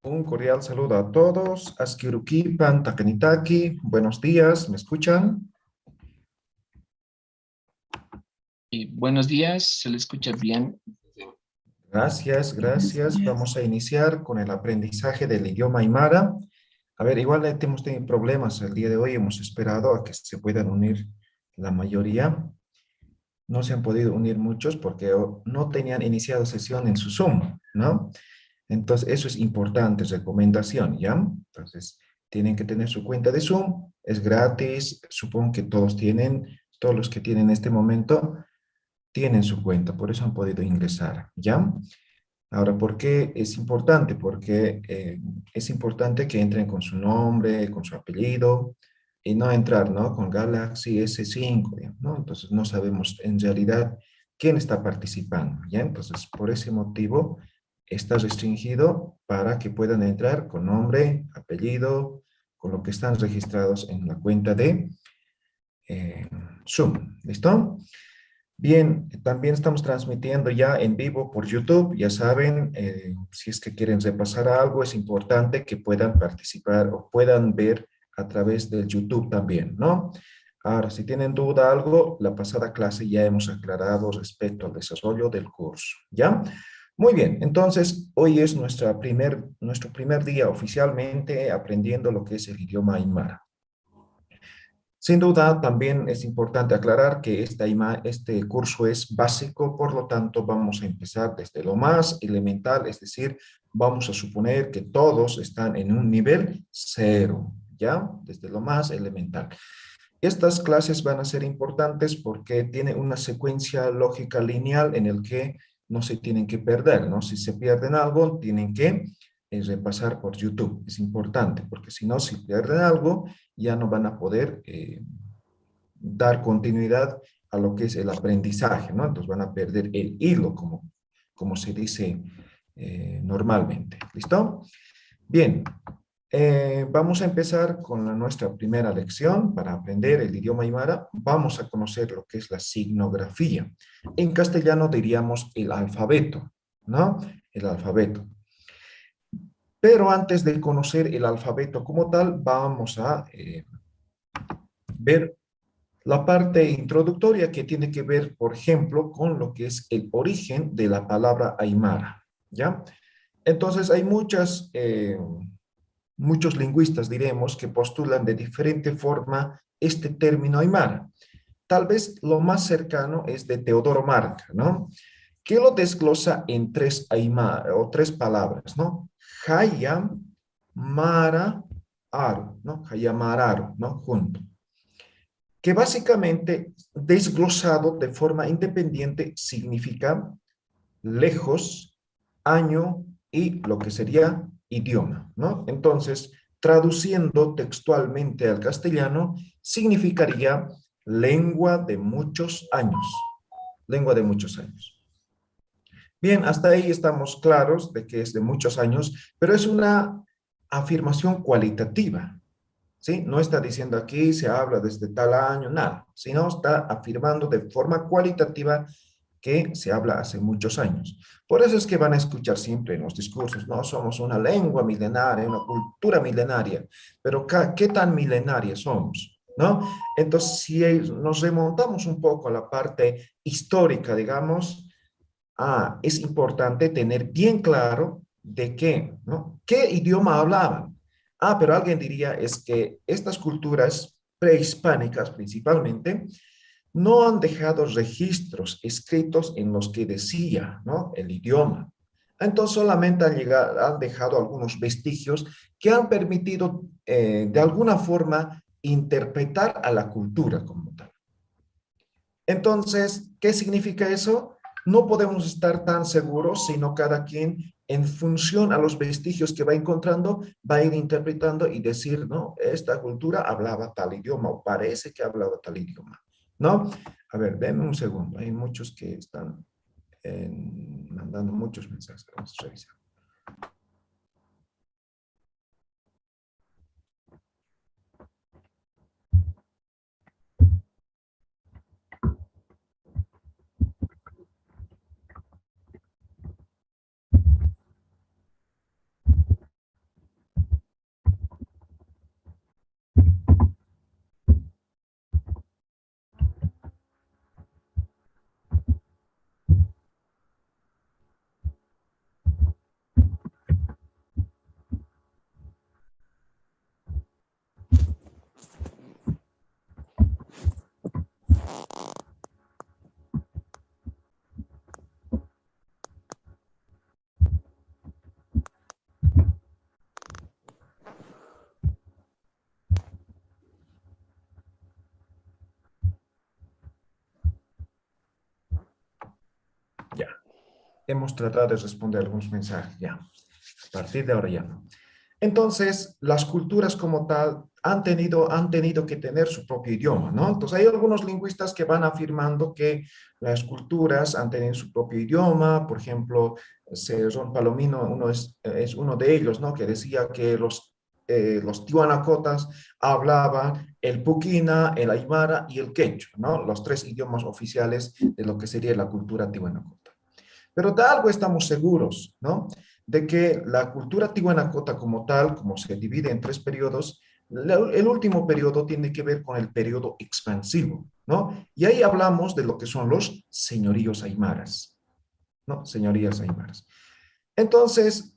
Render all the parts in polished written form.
Un cordial saludo a todos. Askirukipan Takenitaki. Buenos días, ¿me escuchan? Buenos días, se le escucha bien. Gracias, gracias. Vamos a iniciar con el aprendizaje del idioma Aymara. A ver, igual hemos tenido problemas el día de hoy. Hemos esperado a que se puedan unir la mayoría. No se han podido unir muchos porque no tenían iniciado sesión en su Zoom, ¿no? Entonces, eso es importante, recomendación, ¿ya? Entonces, tienen que tener su cuenta de Zoom, es gratis, supongo que todos los que tienen en este momento, tienen su cuenta, por eso han podido ingresar, ¿ya? Ahora, ¿por qué es importante? Porque es importante que entren con su nombre, con su apellido, y no entrar, ¿no? Con Galaxy S5, ¿no? Entonces, no sabemos en realidad quién está participando, ¿ya? Entonces, por ese motivo, está restringido para que puedan entrar con nombre, apellido, con lo que están registrados en la cuenta de eh, Zoom, ¿listo? Bien, también estamos transmitiendo ya en vivo por YouTube. Ya saben, si es que quieren repasar algo, es importante que puedan participar o puedan ver a través del YouTube también, ¿no? Ahora, si tienen duda algo, la pasada clase ya hemos aclarado respecto al desarrollo del curso, ¿ya? Muy bien, entonces hoy es nuestro primer día oficialmente aprendiendo lo que es el idioma Aymara. Sin duda, también es importante aclarar que este curso es básico, por lo tanto, vamos a empezar desde lo más elemental, es decir, vamos a suponer que todos están en un nivel cero, ¿ya? Desde lo más elemental. Estas clases van a ser importantes porque tiene una secuencia lógica lineal en el que no se tienen que perder, ¿no? Si se pierden algo, tienen que repasar por YouTube. Es importante porque si no, si pierden algo, ya no van a poder dar continuidad a lo que es el aprendizaje, ¿no? Entonces van a perder el hilo, como se dice normalmente. ¿Listo? Bien, vamos a empezar con nuestra primera lección para aprender el idioma aymara. Vamos a conocer lo que es la signografía. En castellano diríamos el alfabeto, ¿no? El alfabeto. Pero antes de conocer el alfabeto como tal, vamos a ver la parte introductoria que tiene que ver, por ejemplo, con lo que es el origen de la palabra aymara, ¿ya? Entonces, hay muchos lingüistas, diremos, que postulan de diferente forma este término aymara. Tal vez lo más cercano es de Teodoro Marca, ¿no? Que lo desglosa en tres aymara, o tres palabras, ¿no? Hayam, Mara, Aru, ¿no? Hayamararu, ¿no? Junto. Que básicamente, desglosado de forma independiente, significa lejos, año y lo que sería idioma, ¿no? Entonces, traduciendo textualmente al castellano, significaría lengua de muchos años, lengua de muchos años. Bien, hasta ahí estamos claros de que es de muchos años, pero es una afirmación cualitativa, ¿sí? No está diciendo aquí se habla desde tal año, nada, sino está afirmando de forma cualitativa que se habla hace muchos años. Por eso es que van a escuchar siempre en los discursos, no somos una lengua milenaria, una cultura milenaria, pero ¿qué tan milenaria somos? ¿No? Entonces, si nos remontamos un poco a la parte histórica, digamos, es importante tener bien claro de qué, ¿no? ¿Qué idioma hablaban? Pero alguien diría es que estas culturas prehispánicas principalmente no han dejado registros escritos en los que decía, ¿no? El idioma. Entonces solamente han dejado algunos vestigios que han permitido de alguna forma interpretar a la cultura como tal. Entonces, ¿qué significa eso? No podemos estar tan seguros, sino cada quien en función a los vestigios que va encontrando, va a ir interpretando y decir, no, esta cultura hablaba tal idioma o parece que hablaba tal idioma, ¿no? A ver, denme un segundo. Hay muchos que están mandando muchos mensajes. Vamos a revisar. Hemos tratado de responder algunos mensajes ya. A partir de ahora ya no. Entonces, las culturas como tal han tenido que tener su propio idioma, ¿no? Entonces, hay algunos lingüistas que van afirmando que las culturas han tenido su propio idioma. Por ejemplo, Cerrón Palomino es uno de ellos, ¿no? Que decía que los tihuanacotas hablaban el puquina, el aymara y el quechua, ¿no? Los tres idiomas oficiales de lo que sería la cultura tihuanacota. Pero de algo estamos seguros, ¿no? De que la cultura tihuanacota como tal, como se divide en tres periodos, el último periodo tiene que ver con el periodo expansivo, ¿no? Y ahí hablamos de lo que son los señoríos aymaras, ¿no? Señorías aymaras. Entonces,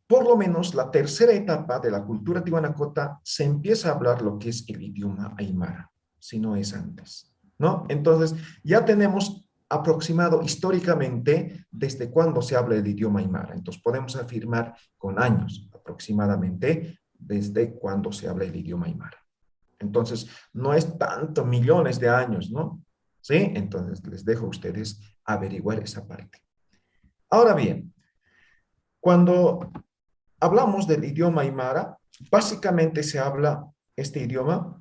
por lo menos la tercera etapa de la cultura tihuanacota se empieza a hablar lo que es el idioma aymara, si no es antes, ¿no? Entonces, ya tenemos aproximado históricamente desde cuándo se habla el idioma aymara. Entonces, podemos afirmar con años aproximadamente desde cuándo se habla el idioma aymara. Entonces, no es tanto millones de años, ¿no? ¿Sí? Entonces, les dejo a ustedes averiguar esa parte. Ahora bien, cuando hablamos del idioma aymara, básicamente se habla este idioma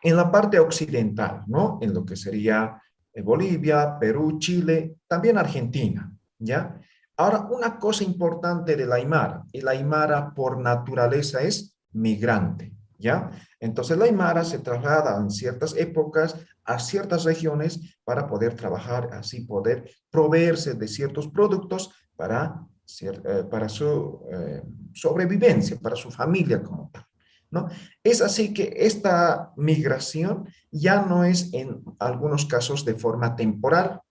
en la parte occidental, ¿no? En lo que sería Bolivia, Perú, Chile, también Argentina, ¿ya? Ahora, una cosa importante del aymara, el aymara por naturaleza es migrante, ¿ya? Entonces, la aymara se traslada en ciertas épocas a ciertas regiones para poder trabajar, así poder proveerse de ciertos productos para su sobrevivencia, para su familia como tal, ¿no? Es así que esta migración ya no es en algunos casos de forma temporal.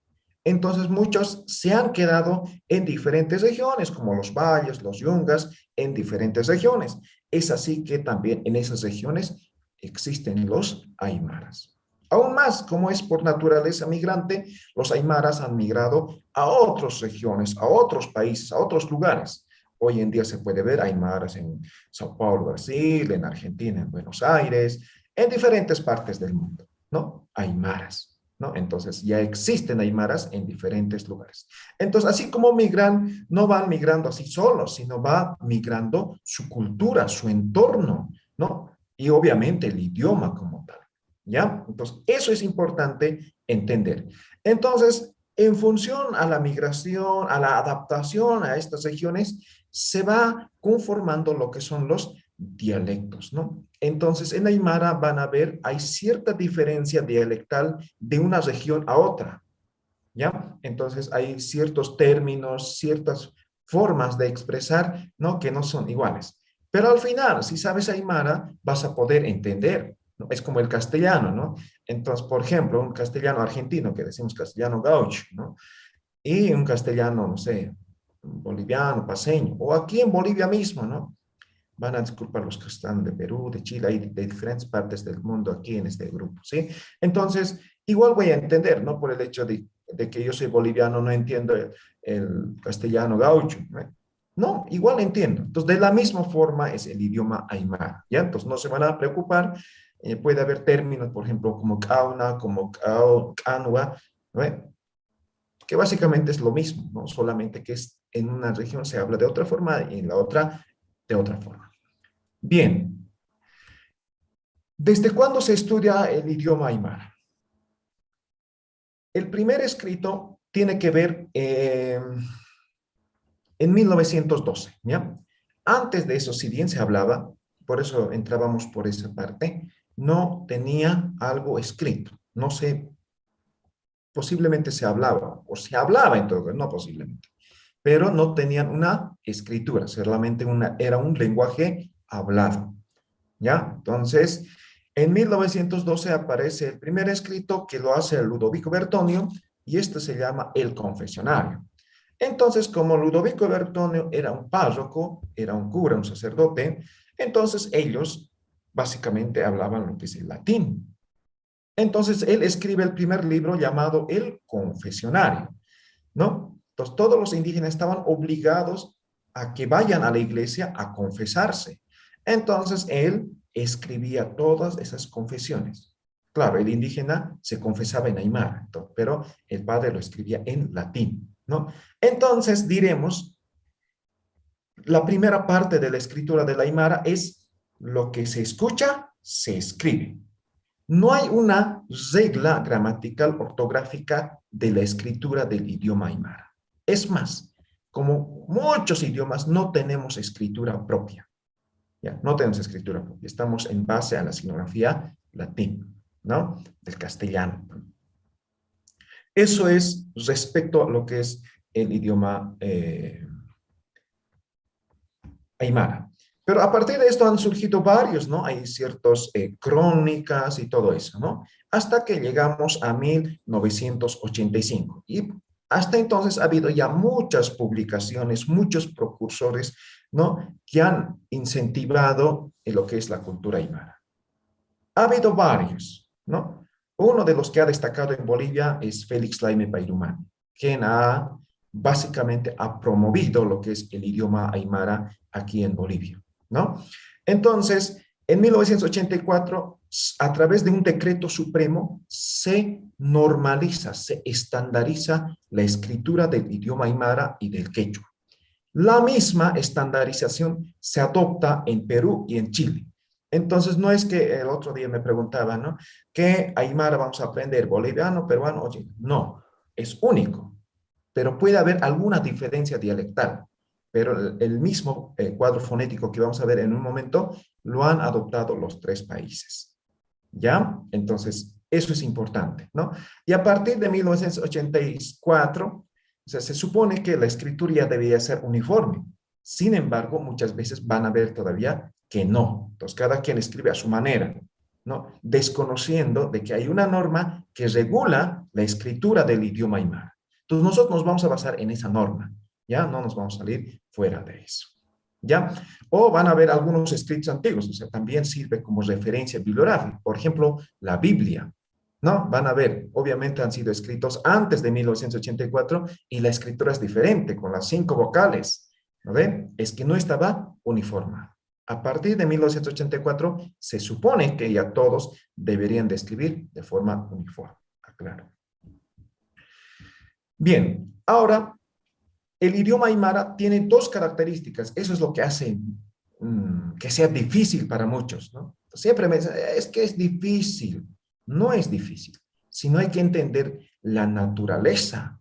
Entonces muchos se han quedado en diferentes regiones, como los valles, los yungas, en diferentes regiones. Es así que también en esas regiones existen los aymaras. Aún más, como es por naturaleza migrante, los aymaras han migrado a otras regiones, a otros países, a otros lugares. Hoy en día se puede ver aymaras en Sao Paulo, Brasil, en Argentina, en Buenos Aires, en diferentes partes del mundo, ¿no? Aymaras, ¿no? Entonces ya existen aymaras en diferentes lugares. Entonces, así como migran, no van migrando así solos, sino va migrando su cultura, su entorno, ¿no? Y obviamente el idioma como tal, ¿ya? Entonces, eso es importante entender. Entonces, en función a la migración, a la adaptación a estas regiones, se va conformando lo que son los dialectos, ¿no? Entonces, en Aymara van a ver, hay cierta diferencia dialectal de una región a otra, ¿ya? Entonces, hay ciertos términos, ciertas formas de expresar, ¿no? Que no son iguales. Pero al final, si sabes Aymara, vas a poder entender, ¿no? Es como el castellano, ¿no? Entonces, por ejemplo, un castellano argentino, que decimos castellano gaucho, ¿no? Y un castellano, no sé, boliviano, paseño, o aquí en Bolivia mismo, ¿no? Van a disculpar los que están de Perú, de Chile y de diferentes partes del mundo aquí en este grupo, ¿sí? Entonces, igual voy a entender, ¿no? Por el hecho de que yo soy boliviano, no entiendo el castellano gaucho, ¿no? No, igual entiendo. Entonces, de la misma forma es el idioma aymara, ¿ya? Entonces, no se van a preocupar. Puede haber términos, por ejemplo, como kauna, como kanua, ¿no? Que básicamente es lo mismo, ¿no? Solamente que es, en una región se habla de otra forma y en la otra de otra forma. Bien, ¿desde cuándo se estudia el idioma aymara? El primer escrito tiene que ver en 1912, ¿ya? Antes de eso, si bien se hablaba, por eso entrábamos por esa parte, no tenía algo escrito, no sé, posiblemente se hablaba, o se hablaba en todo caso, no posiblemente, pero no tenían una escritura, solamente era un lenguaje hablado, ¿ya? Entonces, en 1912 aparece el primer escrito que lo hace Ludovico Bertonio y este se llama El Confesionario. Entonces, como Ludovico Bertonio era un párroco, era un cura, un sacerdote, entonces ellos básicamente hablaban lo que es el latín. Entonces, él escribe el primer libro llamado El Confesionario, ¿no? Entonces, todos los indígenas estaban obligados a que vayan a la iglesia a confesarse. Entonces, él escribía todas esas confesiones. Claro, el indígena se confesaba en aymara, pero el padre lo escribía en latín, ¿no? Entonces diremos, la primera parte de la escritura del Aymara es lo que se escucha, se escribe. No hay una regla gramatical ortográfica de la escritura del idioma Aymara. Es más, como muchos idiomas, no tenemos escritura propia. ¿Ya? No tenemos escritura propia. Estamos en base a la sinografía latín, ¿no? Del castellano. Eso es respecto a lo que es el idioma Aymara. Pero a partir de esto han surgido varios, ¿no? Hay ciertas crónicas y todo eso, ¿no? Hasta que llegamos a 1985. Y hasta entonces ha habido ya muchas publicaciones, muchos precursores, ¿no? Que han incentivado lo que es la cultura aymara. Ha habido varios, ¿no? Uno de los que ha destacado en Bolivia es Félix Laime Pairumán, quien básicamente ha promovido lo que es el idioma aymara aquí en Bolivia, ¿no? Entonces, en 1984, a través de un decreto supremo, se normaliza, se estandariza la escritura del idioma aymara y del quechua. La misma estandarización se adopta en Perú y en Chile. Entonces, no es que el otro día me preguntaban, ¿no? ¿Qué aymara vamos a aprender? ¿Boliviano, peruano? Oye, no, es único, pero puede haber alguna diferencia dialectal. Pero el mismo cuadro fonético que vamos a ver en un momento lo han adoptado los tres países. ¿Ya? Entonces, eso es importante, ¿no? Y a partir de 1984, o sea, se supone que la escritura ya debía ser uniforme. Sin embargo, muchas veces van a ver todavía que no. Entonces, cada quien escribe a su manera, ¿no? Desconociendo de que hay una norma que regula la escritura del idioma aymara. Entonces, nosotros nos vamos a basar en esa norma, ¿ya? No nos vamos a salir fuera de eso, ¿ya? O van a ver algunos escritos antiguos, o sea, también sirve como referencia bibliográfica. Por ejemplo, la Biblia, ¿no? Van a ver, obviamente han sido escritos antes de 1984 y la escritura es diferente, con las 5 vocales, ¿no ven? Es que no estaba uniformada. A partir de 1984 se supone que ya todos deberían de escribir de forma uniforme, aclaro. Bien, ahora el idioma aymara tiene dos características. Eso es lo que hace que sea difícil para muchos, ¿no? Siempre me dicen, es que es difícil. No es difícil, sino hay que entender la naturaleza.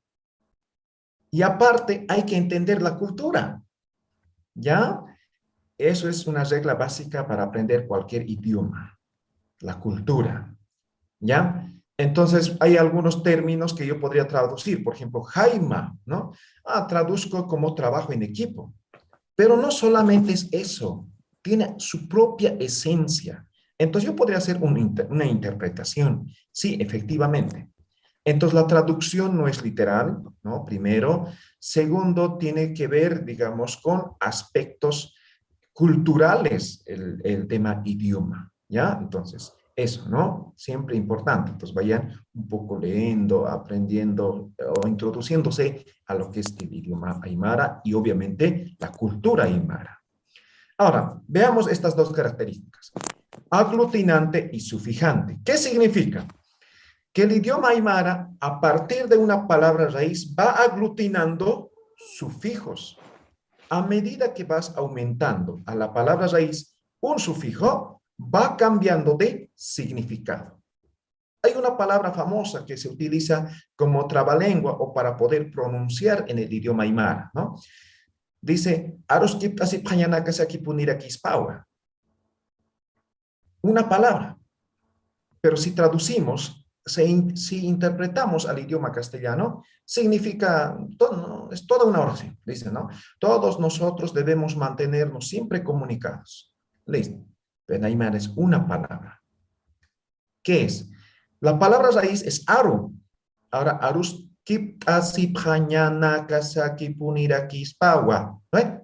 Y aparte hay que entender la cultura, ¿ya? Eso es una regla básica para aprender cualquier idioma, la cultura, ¿ya? Entonces, hay algunos términos que yo podría traducir, por ejemplo, jaima, ¿no? Traduzco como trabajo en equipo, pero no solamente es eso, tiene su propia esencia. Entonces, yo podría hacer una interpretación, sí, efectivamente. Entonces, la traducción no es literal, ¿no? Primero. Segundo, tiene que ver, digamos, con aspectos culturales, el tema idioma, ¿ya? Entonces, eso, ¿no? Siempre importante. Entonces, vayan un poco leyendo, aprendiendo o introduciéndose a lo que es el idioma aymara y obviamente la cultura aymara. Ahora, veamos estas dos características. Aglutinante y sufijante. ¿Qué significa? Que el idioma aymara, a partir de una palabra raíz, va aglutinando sufijos. A medida que vas aumentando a la palabra raíz un sufijo, va cambiando de significado. Hay una palabra famosa que se utiliza como trabalengua o para poder pronunciar en el idioma aymara, ¿no? Dice, una palabra, pero si traducimos, si interpretamos al idioma castellano, significa, todo, es toda una oración, dice, ¿no? Todos nosotros debemos mantenernos siempre comunicados. Listo. Pero aymara es una palabra. ¿Qué es? La palabra raíz es aru. Ahora, arus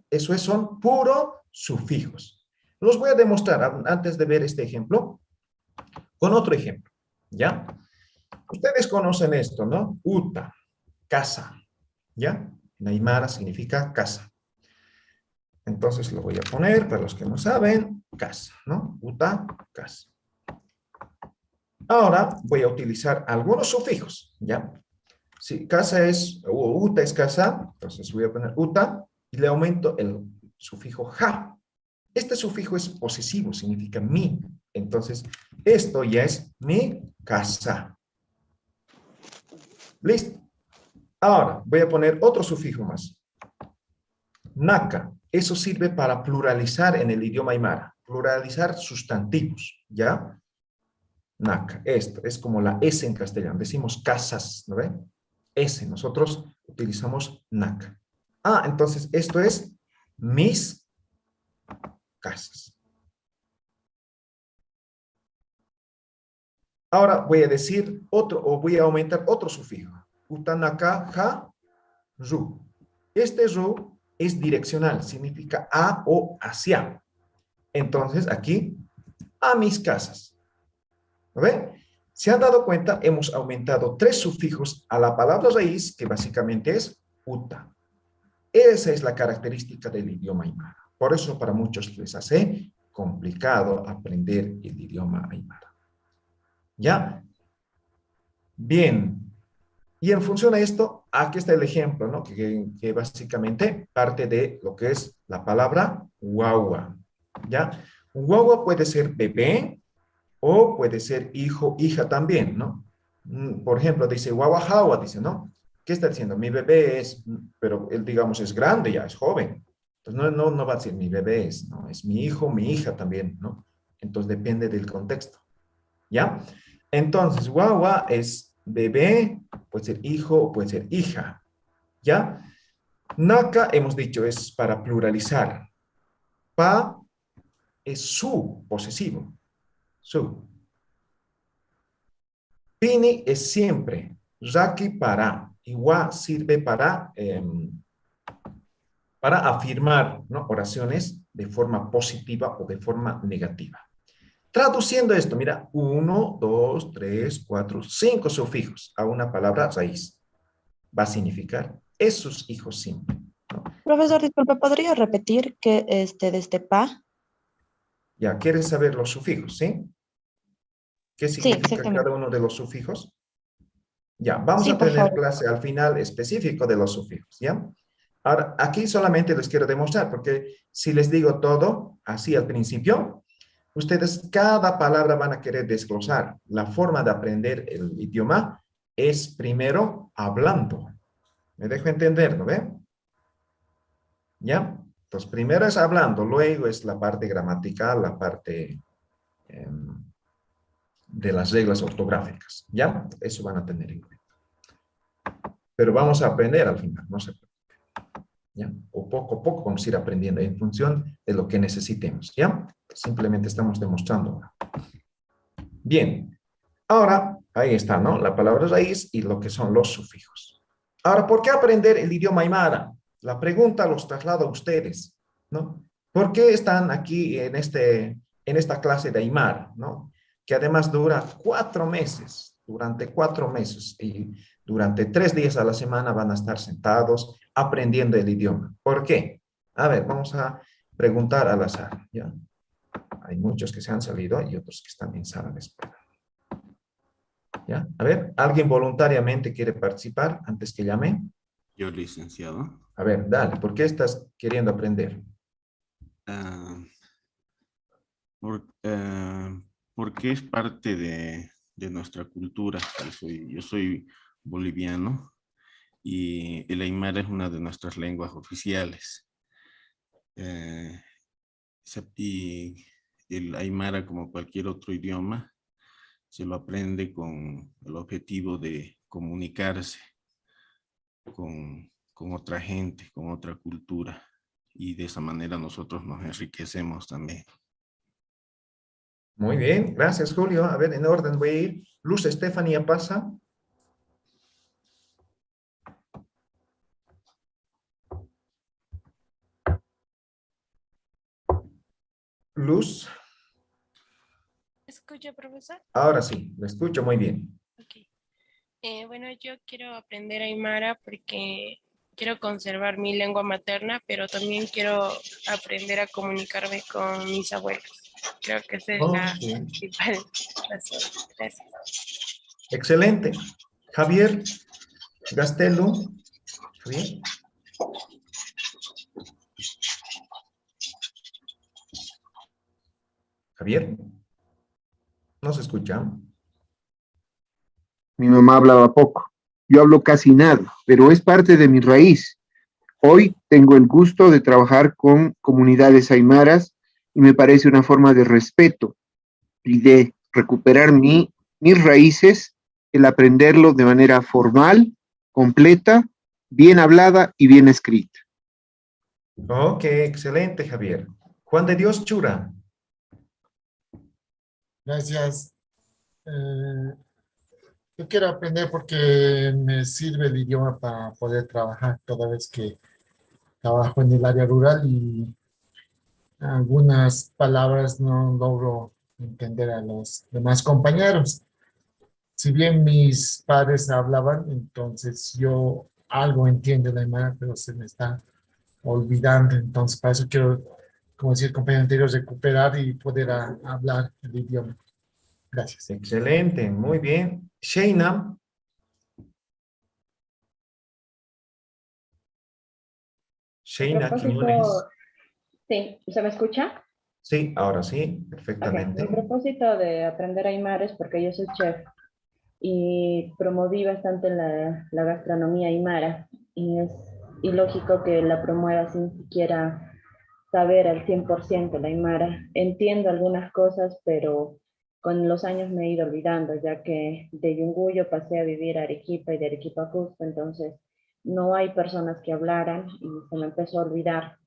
eso son puro sufijos. Los voy a demostrar antes de ver este ejemplo con otro ejemplo, ¿ya? Ustedes conocen esto, ¿no? Uta, casa, ¿ya? Aymara significa casa. Entonces lo voy a poner, para los que no saben, casa, ¿no? Uta, casa. Ahora voy a utilizar algunos sufijos, ¿ya? Si casa es, o uta es casa, entonces voy a poner uta y le aumento el sufijo ja. Este sufijo es posesivo, significa mi. Entonces, esto ya es mi casa. Listo. Ahora, voy a poner otro sufijo más. Naka. Eso sirve para pluralizar en el idioma aymara. Pluralizar sustantivos, ¿ya? Naka. Esto es como la S en castellano. Decimos casas, ¿no ven? S. Nosotros utilizamos naka. Ah, entonces esto es mis casas. Ahora voy a decir otro, o voy a aumentar otro sufijo. Utanaka, ja, ru. Este ru es direccional, significa a o hacia. Entonces, aquí, a mis casas. ¿Lo ven? ¿Se han dado cuenta? Hemos aumentado 3 sufijos a la palabra raíz, que básicamente es uta. Esa es la característica del idioma aymara. Por eso para muchos les hace complicado aprender el idioma aymara. ¿Ya? Bien. Y en función a esto, aquí está el ejemplo, ¿no? Que básicamente parte de lo que es la palabra guagua. ¿Ya? Un guagua puede ser bebé o puede ser hijo, hija también, ¿no? Por ejemplo, dice guagua jawa, dice, ¿no? ¿Qué está diciendo? Mi bebé es, pero él, digamos, es grande ya, es joven. Entonces, no va a decir mi bebé es, ¿no? Es mi hijo, mi hija también, ¿no? Entonces, depende del contexto. ¿Ya? Entonces, guagua es bebé, puede ser hijo, puede ser hija. ¿Ya? Naka, hemos dicho, es para pluralizar. Pa es su, posesivo. Su. Pini es siempre. Raki para. Igual sirve para afirmar, ¿no? Oraciones de forma positiva o de forma negativa. Traduciendo esto, mira, 1, 2, 3, 4, 5 sufijos a una palabra raíz. Va a significar esos hijos simples, ¿no? Profesor, disculpe, ¿podría repetir que desde pa? Ya, ¿quieres saber los sufijos, sí? ¿Qué Sí, significa exactamente. cada uno de los sufijos? Ya, vamos Sí, a por tener favor. clase al final específico de los sufijos, ¿ya? Ahora, aquí solamente les quiero demostrar, porque si les digo todo así al principio, ustedes cada palabra van a querer desglosar. La forma de aprender el idioma es primero hablando. ¿Me dejo entender, no ve? ¿Ya? Entonces, primero es hablando, luego es la parte gramatical, la parte eh, de las reglas ortográficas. ¿Ya? Eso van a tener en cuenta. Pero vamos a aprender al final, no se preocupen. ¿Ya? O poco a poco vamos a ir aprendiendo en función de lo que necesitemos. ¿Ya? Simplemente estamos demostrando. Bien. Ahora, ahí está, ¿no? La palabra raíz y lo que son los sufijos. Ahora, ¿por qué aprender el idioma aymara? La pregunta los traslado a ustedes, ¿no? ¿Por qué están aquí en esta clase de aymara, ¿no? Que además dura 4 meses, durante 4 meses y durante 3 días a la semana van a estar sentados aprendiendo el idioma. ¿Por qué? A ver, vamos a preguntar al azar, ¿ya? Hay muchos que se han salido y otros que están en sala de espera. ¿Ya? A ver, ¿alguien voluntariamente quiere participar antes que llame? Yo, licenciado. A ver, dale, ¿por qué estás queriendo aprender? Ah, por- ah, porque es parte de nuestra cultura. Yo soy boliviano y el aymara es una de nuestras lenguas oficiales. Eh, y el aymara, como cualquier otro idioma, se lo aprende con el objetivo de comunicarse con otra gente, con otra cultura. Y de esa manera nosotros nos enriquecemos también. Muy bien, gracias Julio. A ver, en orden voy a ir. Luz Estefanía pasa. Luz, ¿Escucha, profesor? ahora sí, lo escucho muy bien. Ok. Bueno, yo quiero aprender Aymara porque quiero conservar mi lengua materna, pero también quiero aprender a comunicarme con mis abuelos. Creo que esa es la Ok, principal razón. Gracias. excelente. Javier, Gastelu. Javier. Javier. ¿No se escucha? Mi mamá hablaba poco. Yo hablo casi nada, pero es parte de mi raíz. Hoy tengo el gusto de trabajar con comunidades aymaras y me parece una forma de respeto y de recuperar mis raíces, el aprenderlo de manera formal, completa, bien hablada y bien escrita. Ok, excelente, Javier. Juan de Dios Chura. Gracias. Yo quiero aprender porque me sirve el idioma para poder trabajar toda vez que trabajo en el área rural y algunas palabras no logro entender a los demás compañeros. Si bien mis padres hablaban, entonces yo algo entiendo la aymara, pero se me está olvidando. Entonces, para eso quiero, como decía el compañero anterior, recuperar y poder hablar el idioma. Gracias. Excelente, muy bien. Sheina. Sheina Quiñones. Sí, ¿se me escucha? Sí, ahora sí, Ok, perfectamente. mi propósito de aprender aymara es porque yo soy chef y promoví bastante la gastronomía aymara y es ilógico que la promueva sin siquiera saber al 100% la aymara. Entiendo algunas cosas, pero con los años me he ido olvidando, ya que de Yunguyo pasé a vivir a Arequipa y de Arequipa a Cusco, entonces no hay personas que hablaran y se me empezó a olvidar.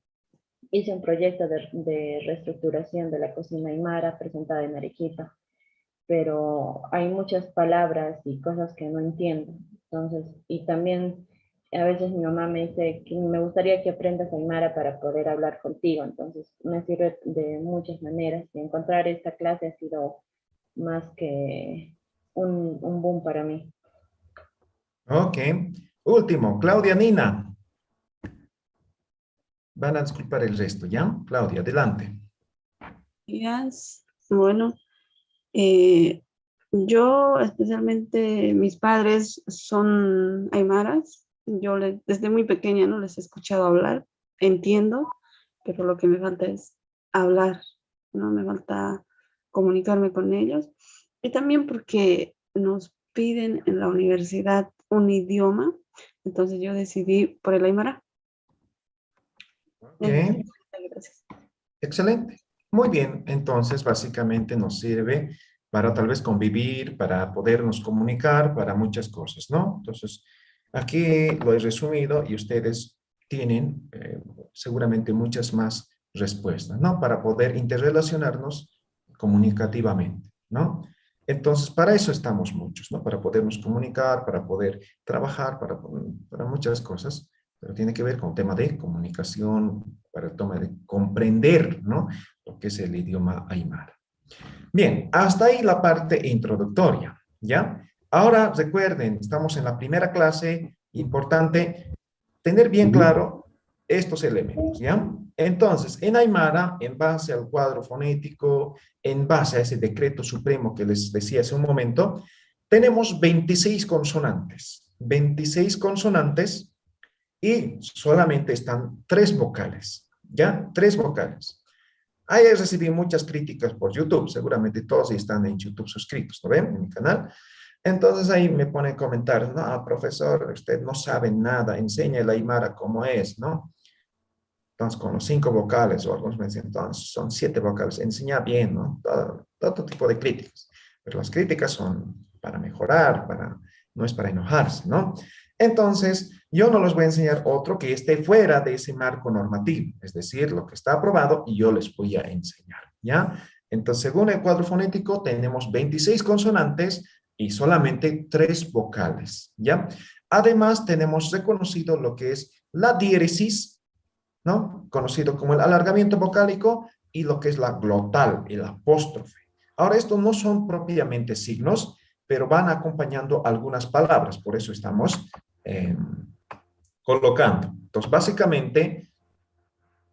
Hice un proyecto de reestructuración de la cocina aymara presentada en Arequipa, pero hay muchas palabras y cosas que no entiendo. Entonces, y también a veces mi mamá me dice que me gustaría que aprendas aymara para poder hablar contigo. Entonces, me sirve de muchas maneras y encontrar esta clase ha sido más que un boom para mí. Ok. Último, Claudia Nina. Van a disculpar el resto, ¿ya? Claudia, adelante. Días. Bueno, yo especialmente mis padres son aymaras. Yo desde muy pequeña no les he escuchado hablar, entiendo, pero lo que me falta es hablar, no me falta comunicarme con ellos. Y también porque nos piden en la universidad un idioma, entonces yo decidí por el aymara. Ok. Gracias. Excelente. Muy bien. Entonces, básicamente nos sirve para tal vez convivir, para podernos comunicar, para muchas cosas, ¿no? Entonces, aquí lo he resumido y ustedes tienen seguramente muchas más respuestas, ¿no? Para poder interrelacionarnos comunicativamente, ¿no? Entonces, para eso estamos muchos, ¿no? Para podernos comunicar, para poder trabajar, para muchas cosas, pero tiene que ver con el tema de comunicación, para el tema de comprender, ¿no? Lo que es el idioma aymara. Bien, hasta ahí la parte introductoria, ¿ya? Ahora recuerden, estamos en la primera clase, importante tener bien claro estos elementos, ¿ya? Entonces, en aymara, en base al cuadro fonético, en base a ese decreto supremo que les decía hace un momento, tenemos 26 consonantes. 26 consonantes y solamente están 3 vocales, ¿ya? 3 vocales. Ahí recibí muchas críticas por YouTube, seguramente todos están en YouTube suscritos, ¿no ven? En mi canal. Entonces ahí me ponen comentarios, no, profesor, usted no sabe nada, enseña el aymara como es, ¿no? Entonces con los 5 vocales, o algunos me dicen, entonces son 7 vocales, enseña bien, ¿no? Todo tipo de críticas. Pero las críticas son para mejorar, no es para enojarse, ¿no? Entonces, yo no les voy a enseñar otro que esté fuera de ese marco normativo, es decir, lo que está aprobado y yo les voy a enseñar, ¿ya? Entonces, según el cuadro fonético, tenemos 26 consonantes y solamente 3 vocales, ¿ya? Además, tenemos reconocido lo que es la diéresis, ¿no? Conocido como el alargamiento vocálico y lo que es la glotal, el apóstrofe. Ahora, estos no son propiamente signos, pero van acompañando algunas palabras, por eso estamos colocando. Entonces, básicamente,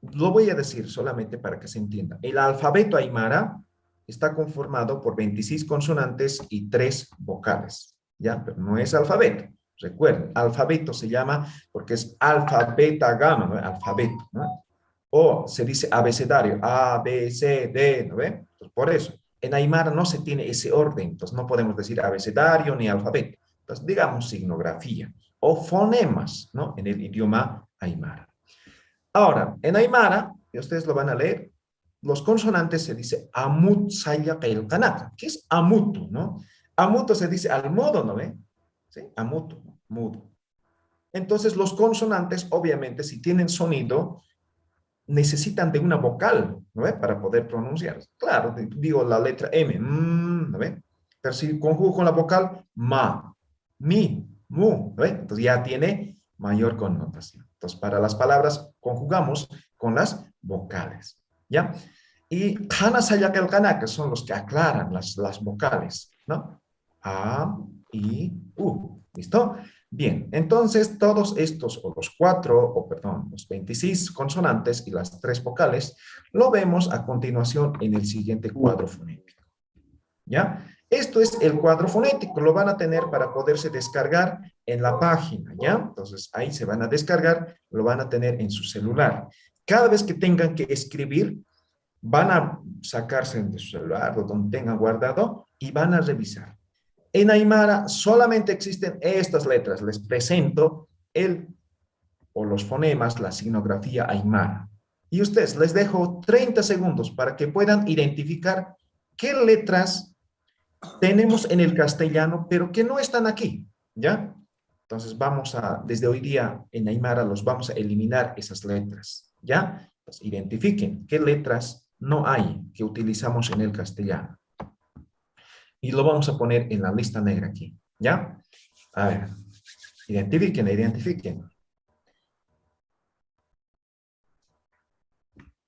lo voy a decir solamente para que se entienda. El alfabeto aymara está conformado por 26 consonantes y 3 vocales, ¿ya? Pero no es alfabeto. Recuerden, alfabeto se llama porque es alfa, beta, gamma, ¿no? Alfabeto, ¿no? O se dice abecedario, A, B, C, D, ¿no ve? Entonces, por eso, en Aymara no se tiene ese orden, entonces no podemos decir abecedario ni alfabeto. Entonces, digamos signografía o fonemas, ¿no? En el idioma Aymara. Ahora, en Aymara, y ustedes lo van a leer, los consonantes se dice amut saya kanaka, que es amutu, ¿no? Amutu se dice al modo, ¿no ve? ¿Sí? Amutu, mudo. Entonces, los consonantes, obviamente, si tienen sonido, necesitan de una vocal, ¿no ve? Para poder pronunciar. Claro, digo la letra M, ¿no ve? Pero si conjugo con la vocal, ma, mi, mu, ¿no ve? Entonces ya tiene mayor connotación. Entonces, para las palabras conjugamos con las vocales, ¿ya? Y kana sayakel kana, que son los que aclaran las vocales, ¿no? A, I, U, ¿listo? Bien, entonces todos estos, o los 4, o perdón, los 26 consonantes y las 3 vocales, lo vemos a continuación en el siguiente cuadro fonético. ¿Ya? Esto es el cuadro fonético, lo van a tener para poderse descargar en la página, ¿ya? Entonces ahí se van a descargar, lo van a tener en su celular. Cada vez que tengan que escribir, van a sacarse de su celular o donde tengan guardado y van a revisar. En Aymara solamente existen estas letras. Les presento los fonemas, la signografía Aymara. Y ustedes, les dejo 30 segundos para que puedan identificar qué letras tenemos en el castellano, pero que no están aquí, ¿ya? Entonces desde hoy día en Aymara los vamos a eliminar esas letras, ¿ya? Pues identifiquen qué letras no hay que utilizamos en el castellano. Y lo vamos a poner en la lista negra aquí, ¿ya? A ver, identifiquen.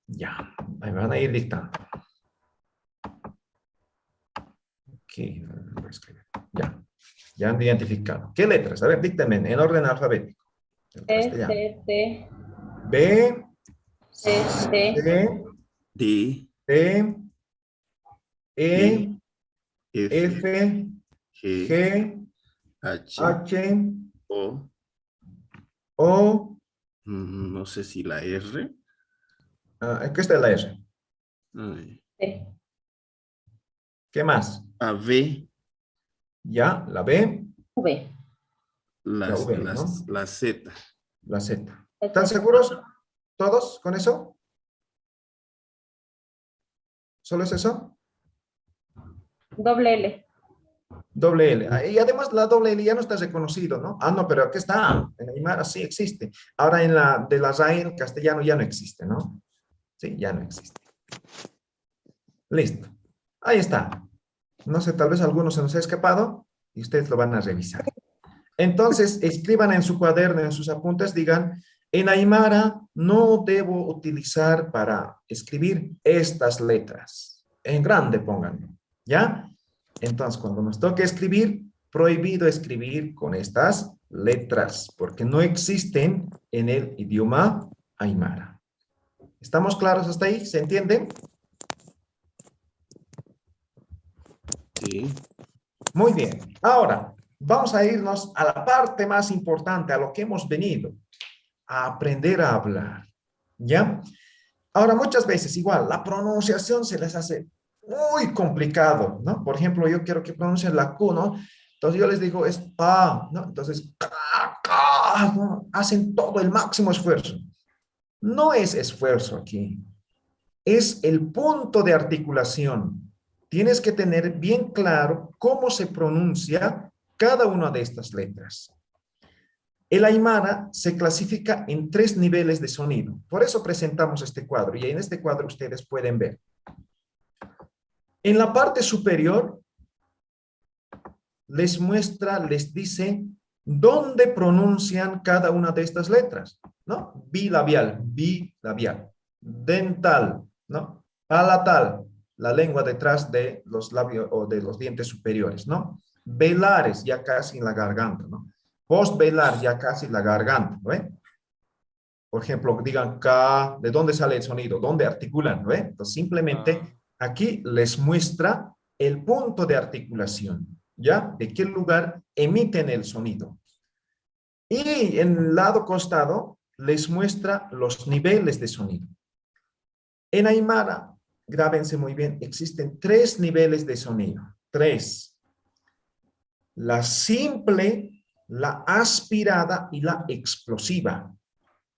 Ya, ahí van a ir dictando. Ok, voy a escribir. Ya han identificado. ¿Qué letras? A ver, díctenme en orden alfabético. C, T, B, C, C, D, T, E, F, F, G, H, H, O, O, no sé si la R. ¿qué está la R? Ay, T. ¿Qué más? A, V, Ya, la B, V. la V, ¿no? la Z. La Z. ¿Están seguros todos con eso? ¿Solo es eso? Doble L. Doble L. Y además la doble L ya no está reconocido, ¿no? Ah, no, pero aquí está. En Aymara sí existe. Ahora en de la RAE en castellano ya no existe, ¿no? Sí, ya no existe. Listo. Ahí está. No sé, tal vez alguno se nos ha escapado y ustedes lo van a revisar. Entonces, escriban en su cuaderno, en sus apuntes, digan, en Aymara no debo utilizar para escribir estas letras. En grande pónganlo, ¿ya? Entonces, cuando nos toque escribir, prohibido escribir con estas letras, porque no existen en el idioma Aymara. ¿Estamos claros hasta ahí? ¿Se entiende? Sí. Muy bien. Ahora, vamos a irnos a la parte más importante, a lo que hemos venido, a aprender a hablar, ¿ya? Ahora, muchas veces, igual, la pronunciación se les hace muy complicado, ¿no? Por ejemplo, yo quiero que pronuncien la Q, ¿no? Entonces yo les digo, es pa, ¿no? Entonces, ¿no? Hacen todo el máximo esfuerzo. No es esfuerzo aquí, es el punto de articulación. Tienes que tener bien claro cómo se pronuncia cada una de estas letras. El Aymara se clasifica en 3 niveles de sonido. Por eso presentamos este cuadro. Y en este cuadro ustedes pueden ver. En la parte superior les muestra, les dice dónde pronuncian cada una de estas letras, ¿no? Bilabial, bilabial. Dental, ¿no? Palatal, la lengua detrás de los labios o de los dientes superiores, ¿no? Velares, ya casi en la garganta, ¿no? Postvelar, ya casi en la garganta, ¿no? Por ejemplo, digan K, ¿de dónde sale el sonido? ¿Dónde articulan? ¿No? Entonces, simplemente aquí les muestra el punto de articulación, ¿ya? De qué lugar emiten el sonido. Y en el lado costado les muestra los niveles de sonido. En Aymara, grábense muy bien, existen 3 niveles de sonido. 3. La simple, la aspirada y la explosiva.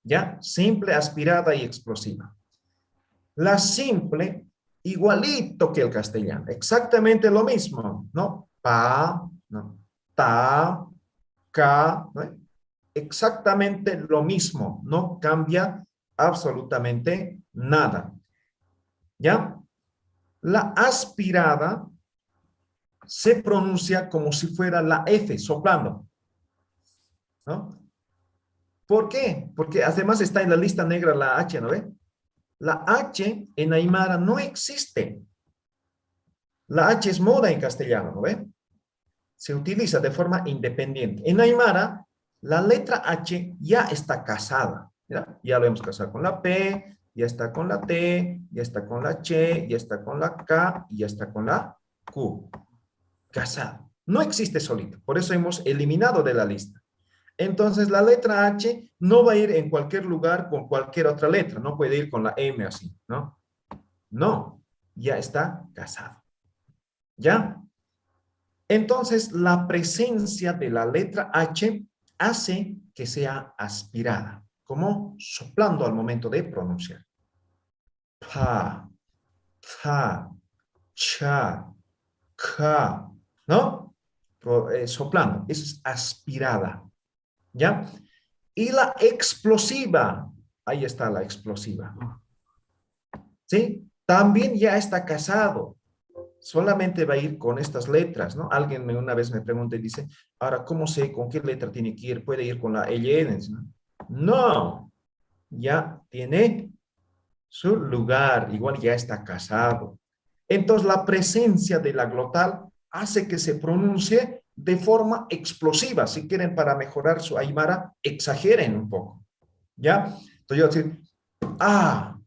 ¿Ya? Simple, aspirada y explosiva. La simple, igualito que el castellano. Exactamente lo mismo, ¿no? Pa, ¿no? Ta, ca, ¿no? Exactamente lo mismo. No cambia absolutamente nada. ¿Ya? La aspirada se pronuncia como si fuera la F, soplando. ¿No? ¿Por qué? Porque además está en la lista negra la H, ¿no ve? La H en Aymara no existe. La H es muda en castellano, ¿no ve? Se utiliza de forma independiente. En Aymara, la letra H ya está casada. ¿Ya? Ya lo hemos casado con la P, ya está con la T, ya está con la Ch, ya está con la K y ya está con la Q. Casado. No existe solito. Por eso hemos eliminado de la lista. Entonces, la letra H no va a ir en cualquier lugar con cualquier otra letra. No puede ir con la M así, ¿no? No, ya está casado. ¿Ya? Entonces, la presencia de la letra H hace que sea aspirada, como soplando al momento de pronunciar. Pa, ta, cha, ka, ¿no? Soplando, eso es aspirada. ¿Ya? Y la explosiva, ahí está la explosiva. ¿Sí? También ya está casado. Solamente va a ir con estas letras, ¿no? Alguien una vez me pregunta y dice, ahora, ¿cómo sé con qué letra tiene que ir? ¿Puede ir con la LN? No, ya tiene su lugar, igual ya está casado. Entonces, la presencia de la glotal hace que se pronuncie de forma explosiva. Si quieren, para mejorar su aymara, exageren un poco, ¿ya? Entonces, yo voy a decir, ah,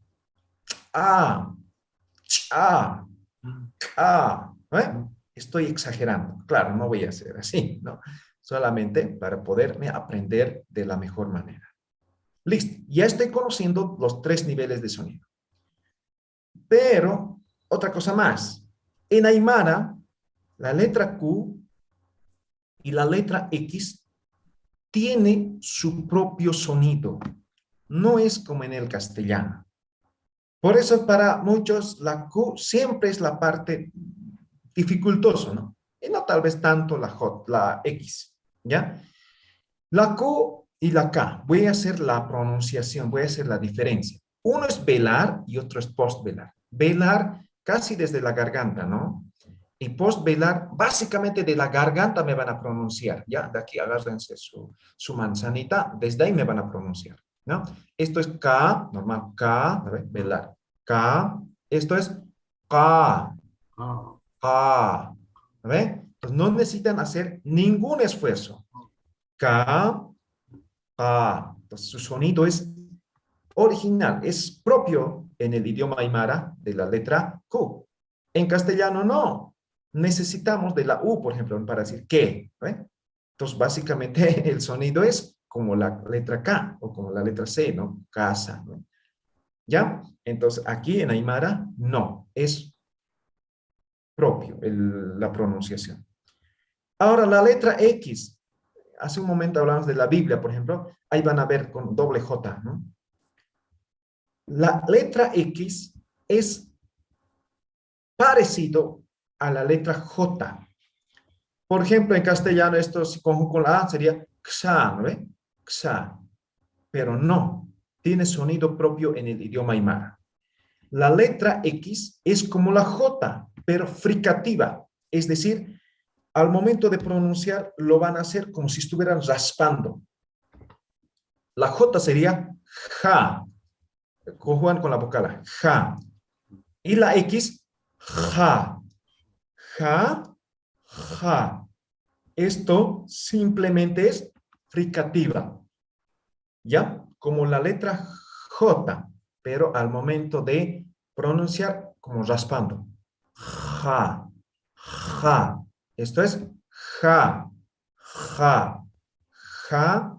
ah, ah, ah, ¿eh? Estoy exagerando. Claro, no voy a hacer así, ¿no? Solamente para poderme aprender de la mejor manera. Listo, ya estoy conociendo los 3 niveles de sonido. Pero, otra cosa más. En aymara, la letra Q y la letra X tiene su propio sonido. No es como en el castellano. Por eso para muchos la Q siempre es la parte dificultosa, ¿no? Y no tal vez tanto la X, ¿ya? La Q y la K, voy a hacer la pronunciación, voy a hacer la diferencia. Uno es velar y otro es postvelar. Velar casi desde la garganta, ¿no? Y postvelar, básicamente de la garganta me van a pronunciar, ¿ya? De aquí agárrense su manzanita, desde ahí me van a pronunciar, ¿no? Esto es K, normal, K, a ver, velar, K. Esto es K, K, ¿ven? Entonces no necesitan hacer ningún esfuerzo. K, K. Entonces su sonido es original, es propio en el idioma aymara de la letra Q. En castellano no. Necesitamos de la U, por ejemplo, para decir que. ¿Ven? Entonces básicamente el sonido es como la letra K o como la letra C, ¿no? Casa, ¿no? ¿Ya? Entonces aquí en aymara no, es propio la pronunciación. Ahora la letra X, hace un momento hablamos de la Biblia, por ejemplo, ahí van a ver con doble J, ¿no? La letra X es parecido a la letra J. Por ejemplo, en castellano esto si conjugo con la A sería xa, ¿no ve? Xa. Pero no, tiene sonido propio en el idioma aymara. La letra X es como la J, pero fricativa, es decir, al momento de pronunciar lo van a hacer como si estuvieran raspando. La J sería ja, conjugan con la vocal ja, y la X ja, ja, ja. Esto simplemente es fricativa, ¿ya? Como la letra J, pero al momento de pronunciar como raspando. Ja, ja. Esto es ja, ja, ja,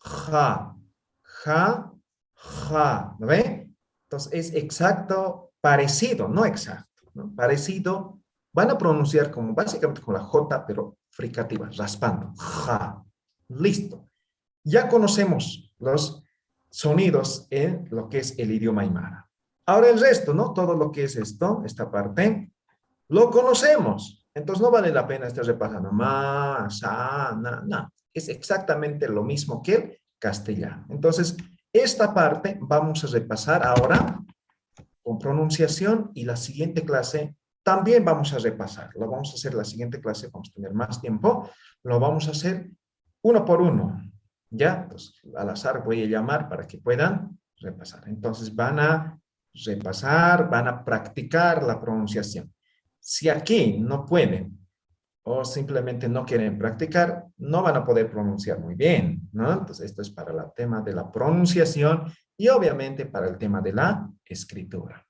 ja, ja, ja. ¿No ve? Entonces es exacto, parecido, no exacto, ¿no? Parecido. Van a pronunciar como básicamente con la J, pero fricativa, raspando. Ja. Listo. Ya conocemos los sonidos en lo que es el idioma aymara. Ahora el resto, ¿no? Todo lo que es esto, esta parte, lo conocemos. Entonces no vale la pena estar repasando ma, sa, na, na. Es exactamente lo mismo que el castellano. Entonces, esta parte vamos a repasar ahora con pronunciación y la siguiente clase también vamos a repasar. Lo vamos a hacer la siguiente clase, vamos a tener más tiempo. Lo vamos a hacer uno por uno. ¿Ya? Entonces, al azar voy a llamar para que puedan repasar. Entonces, van a repasar, van a practicar la pronunciación. Si aquí no pueden o simplemente no quieren practicar, no van a poder pronunciar muy bien, ¿no? Entonces, esto es para el tema de la pronunciación y obviamente para el tema de la escritura.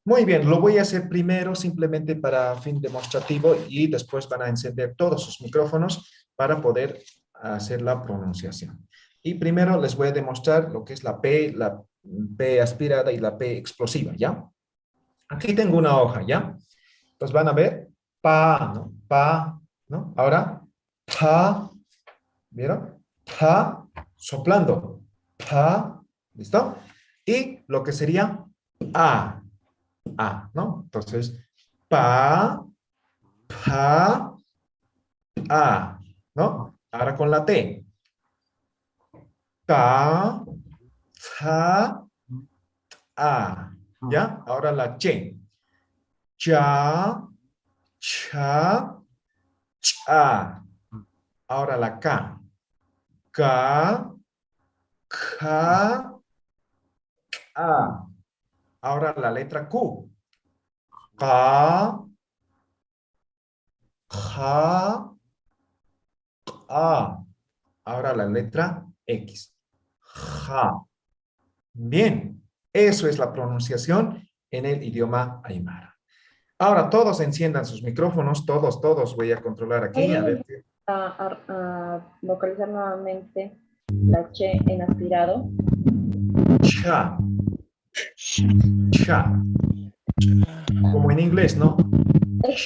Muy bien, lo voy a hacer primero simplemente para fin demostrativo y después van a encender todos sus micrófonos para poder hacer la pronunciación. Y primero les voy a demostrar lo que es la P aspirada y la P explosiva, ¿ya? Aquí tengo una hoja, ¿ya? Entonces van a ver, pa, ¿no? Pa, ¿no? Ahora, pa, ¿vieron? Pa, soplando, pa, ¿listo? Y lo que sería a, ¿no? Entonces, pa, pa, a, ¿no? Ahora con la T. Ta, ta, a. ¿Ya? Ahora la Ch. Cha, cha, cha. Ahora la K. Ka, ka, ka. Ahora la letra Q. Ka, ja, a. Ahora la letra X. Ja. Bien, eso es la pronunciación en el idioma aymara. Ahora todos enciendan sus micrófonos, todos voy a controlar aquí. A ver. Vocalizar nuevamente la che en aspirado. Cha. Cha. Como en inglés, ¿no? Es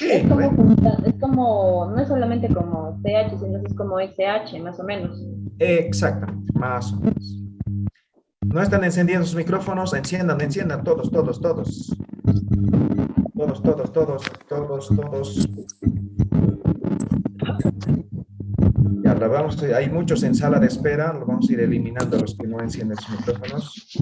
como, no es solamente como CH, sino es como SH, más o menos. Exactamente, más o menos. No están encendiendo sus micrófonos, enciendan, todos. Ya, hay muchos en sala de espera, lo vamos a ir eliminando a los que no encienden sus micrófonos.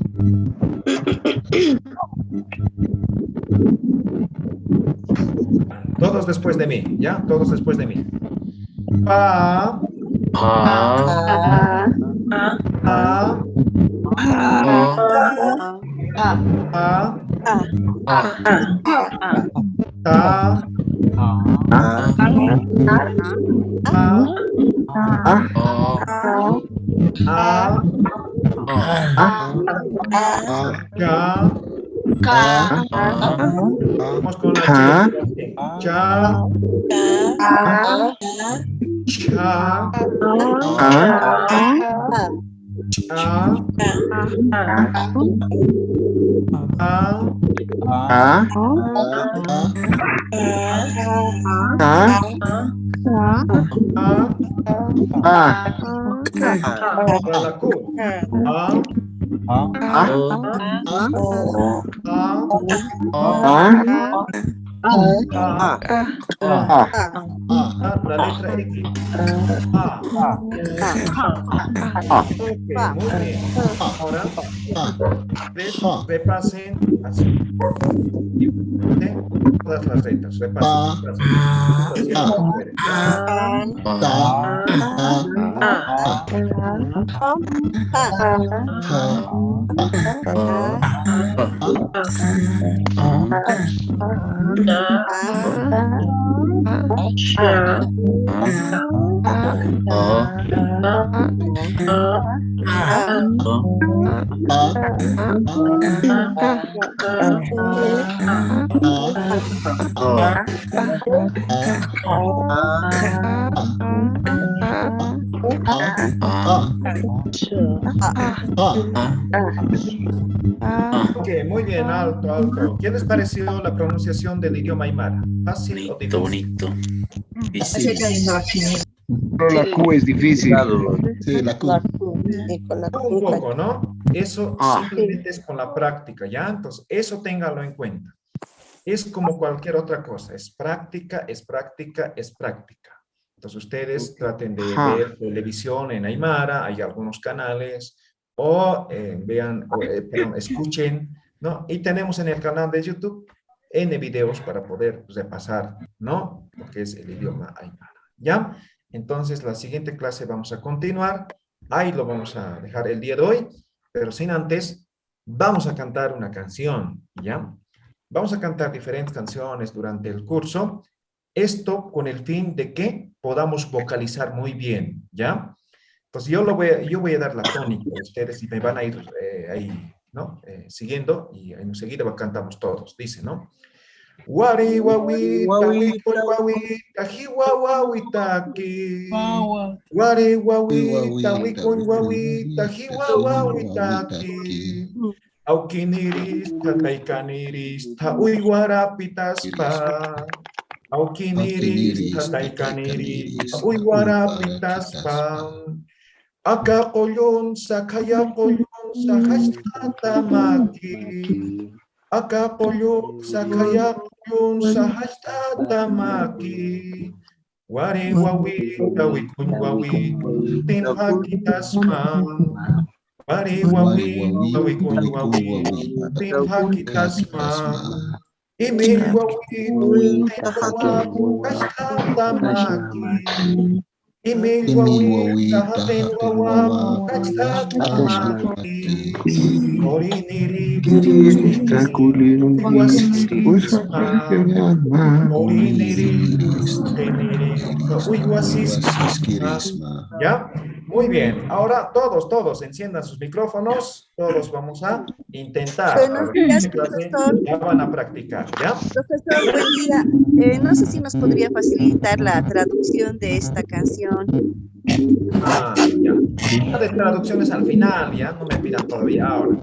Todos después de mí, ¿ya? Todos después de mí. Pa. Pa. Pa. Vamos con la cha. La letra X. Muy bien. Ahora, repasen así. Todas las letras. Repasen. Ok, muy bien, alto, alto. ¿Qué les pareció la pronunciación del idioma aymara? ¿Fácil o difícil? Bonito. Pero la Q es difícil. Sí, la Q. Un poco, ¿no? Eso simplemente es con la práctica, ¿ya? Entonces, eso ténganlo en cuenta. Es como cualquier otra cosa, es práctica, es práctica, es práctica. Entonces, ustedes traten de ver televisión en aymara, hay algunos canales, o vean, perdón, escuchen, ¿no? Y tenemos en el canal de YouTube N videos para poder repasar, ¿no? Lo que es el idioma aymara, ¿ya? Entonces, la siguiente clase vamos a continuar. Ahí lo vamos a dejar el día de hoy, pero sin antes, vamos a cantar una canción, ¿ya? Vamos a cantar diferentes canciones durante el curso. Esto con el fin de que podamos vocalizar muy bien, ¿ya? Entonces, yo voy a dar la tónica a ustedes y me van a ir ahí, ¿no? Siguiendo y enseguida cantamos todos. Dice, ¿no? Wari wawita wikun wawita hiwa wawita ki. Wari wawita wikun wawita hiwa wawita ki. Aukinirista taikanirista uiwarapitaspa. Aukinirista taikanirista uiwarapitaspa. Aka koyon sakaya koyon sahashtatamaki. Aka koyon sakaya koyon sahashtatamaki. Wari wawita wikun wawita tinhakitasma. Wari wawita wikun wawita tinhakitasma. Imi wawita tinhakitasma. Imi wawita tinhakitasma. Moriniri ¿ya? Muy bien. Ahora todos enciendan sus micrófonos. Todos vamos a intentar. Buenos días, profesor. Ya van a practicar, ¿ya? Profesor, buen día. No sé si nos podría facilitar la traducción de esta canción. Ya. La de traducciones al final, ya. No me pidan todavía ahora.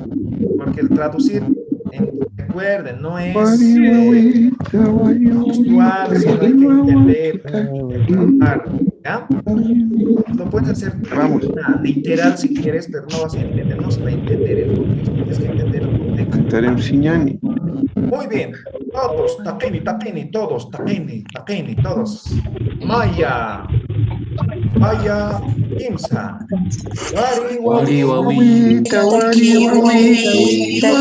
Porque el traducir, recuerden, no es visual, sino hay que entender, ¿ya? Lo puedes hacer literal si quieres, pero no vas a entender, no se va a entender el contexto, tienes que entender el contexto. Cantaré un siñani. Muy bien, todos, tapeni, todos, tapeni, todos. Maya, Imsa. Wari wawita, wari wawita,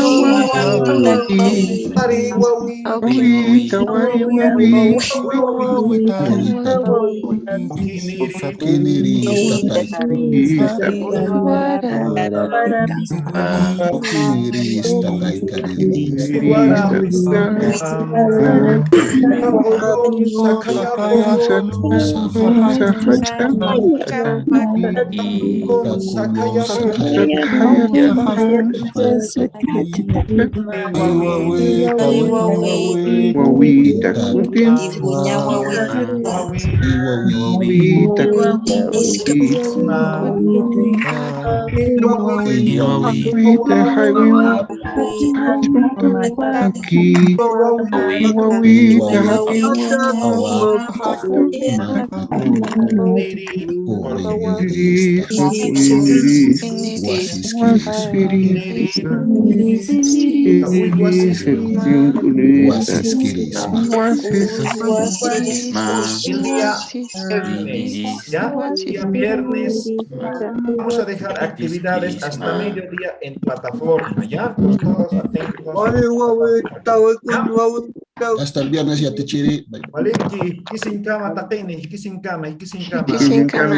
¿ya? Día viernes vamos a dejar actividades hasta mediodía en plataforma, ¿ya? Pues todos atentos. Hasta el viernes ya te chiri. Vale, kisin kama tateni, kisin kama. Kisin kama.